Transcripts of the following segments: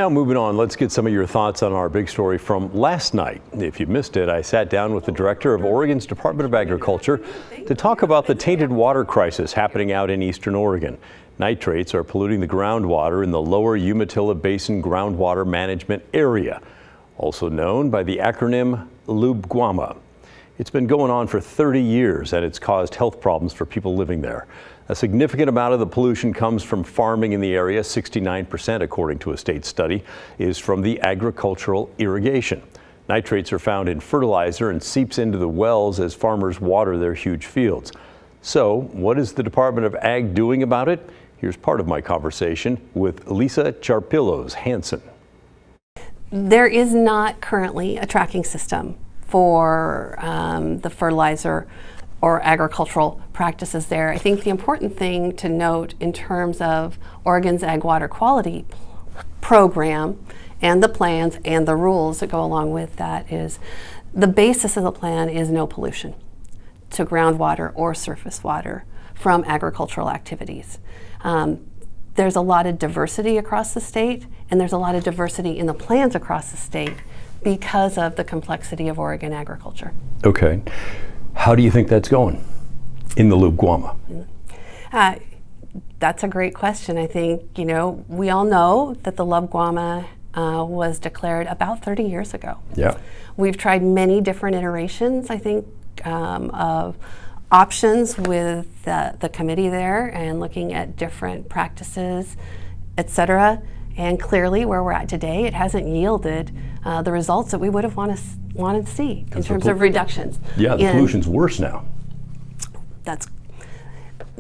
Now moving on, let's get some of your thoughts on our big story from last night. If you missed it, I sat down with the director of Oregon's Department of Agriculture to talk about the tainted water crisis happening out in eastern Oregon. Nitrates are polluting the groundwater in the Lower Umatilla Basin groundwater management area, also known by the acronym LUBGWAMA. It's been going on for 30 years and it's caused health problems for people living there. A significant amount of the pollution comes from farming in the area. 69%, according to a state study, is from the agricultural irrigation. Nitrates are found in fertilizer and seeps into the wells as farmers water their huge fields. So what is the Department of Ag doing about it? Here's part of my conversation with Lisa Charpilloz Hanson. There is not currently a tracking system for the fertilizer or agricultural practices there. I think the important thing to note in terms of Oregon's Ag Water Quality Program and the plans and the rules that go along with that is the basis of the plan is no pollution to groundwater or surface water from agricultural activities. There's a lot of diversity across the state, and there's a lot of diversity in the plans across the state because of the complexity of Oregon agriculture. Okay. How do you think that's going in the LUBGWAMA? That's a great question. I think, we all know that the LUBGWAMA was declared about 30 years ago. Yeah. We've tried many different iterations, I think, of options with the committee there and looking at different practices, et cetera. And clearly, where we're at today, it hasn't yielded the results that we would have wanted to see in terms of reductions. Yeah, the pollution's worse now.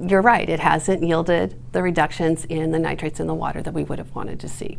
You're right. It hasn't yielded the reductions in the nitrates in the water that we would have wanted to see.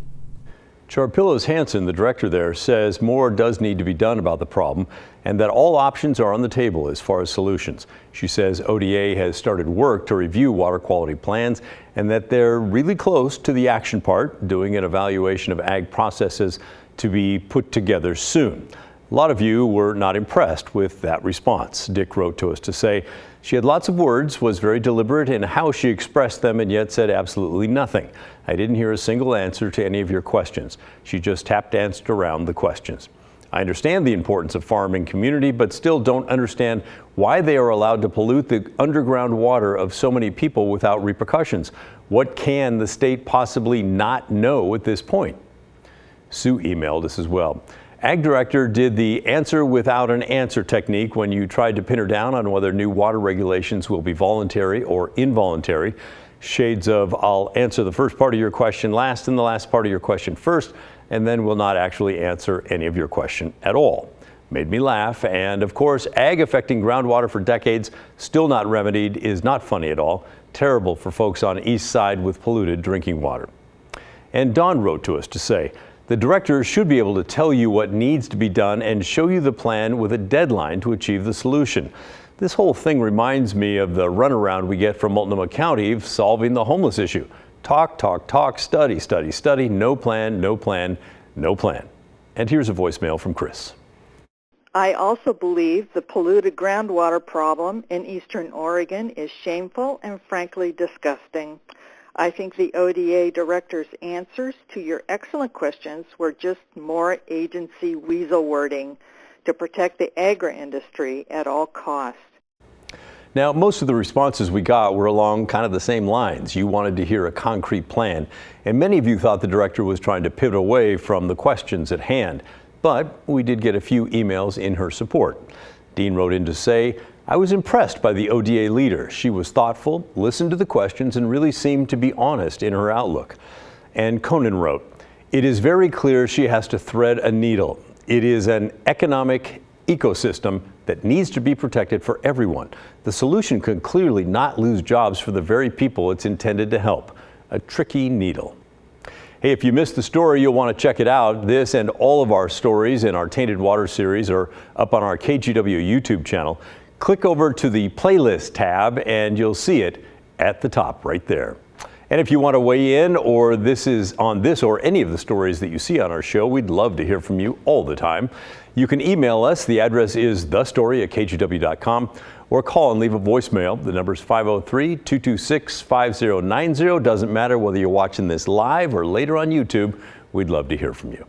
Charpilloz Hanson, the director there, says more does need to be done about the problem and that all options are on the table as far as solutions. She says ODA has started work to review water quality plans and that they're really close to the action part, doing an evaluation of ag processes to be put together soon. A lot of you were not impressed with that response. Dick wrote to us to say she had lots of words, was very deliberate in how she expressed them, and yet said absolutely nothing. I didn't hear a single answer to any of your questions. She just tap danced around the questions. I understand the importance of farming community, but still don't understand why they are allowed to pollute the underground water of so many people without repercussions. What can the state possibly not know at this point? Sue emailed us as well. Ag Director did the answer without an answer technique when you tried to pin her down on whether new water regulations will be voluntary or involuntary. Shades of I'll answer the first part of your question last and the last part of your question first, and then will not actually answer any of your question at all. Made me laugh, and of course, ag affecting groundwater for decades, still not remedied, is not funny at all. Terrible for folks on East Side with polluted drinking water. And Don wrote to us to say, the director should be able to tell you what needs to be done and show you the plan with a deadline to achieve the solution. This whole thing reminds me of the runaround we get from Multnomah County solving the homeless issue. Talk, talk, talk, study, study, study, no plan, no plan, no plan. And here's a voicemail from Chris. I also believe the polluted groundwater problem in eastern Oregon is shameful and frankly disgusting. I think the ODA director's answers to your excellent questions were just more agency weasel wording to protect the agri-industry at all costs. Now, most of the responses we got were along kind of the same lines. You wanted to hear a concrete plan, and many of you thought the director was trying to pivot away from the questions at hand. But we did get a few emails in her support. Dean wrote in to say, I was impressed by the ODA leader. She was thoughtful, listened to the questions, and really seemed to be honest in her outlook. And Conan wrote, it is very clear she has to thread a needle. It is an economic ecosystem that needs to be protected for everyone. The solution could clearly not lose jobs for the very people it's intended to help. A tricky needle. Hey, if you missed the story, you'll want to check it out. This and all of our stories in our Tainted Water series are up on our KGW YouTube channel. Click over to the playlist tab and you'll see it at the top right there. And if you want to weigh in or this is on this or any of the stories that you see on our show, we'd love to hear from you all the time. You can email us. The address is thestory@kgw.com or call and leave a voicemail. The number is 503-226-5090. Doesn't matter whether you're watching this live or later on YouTube. We'd love to hear from you.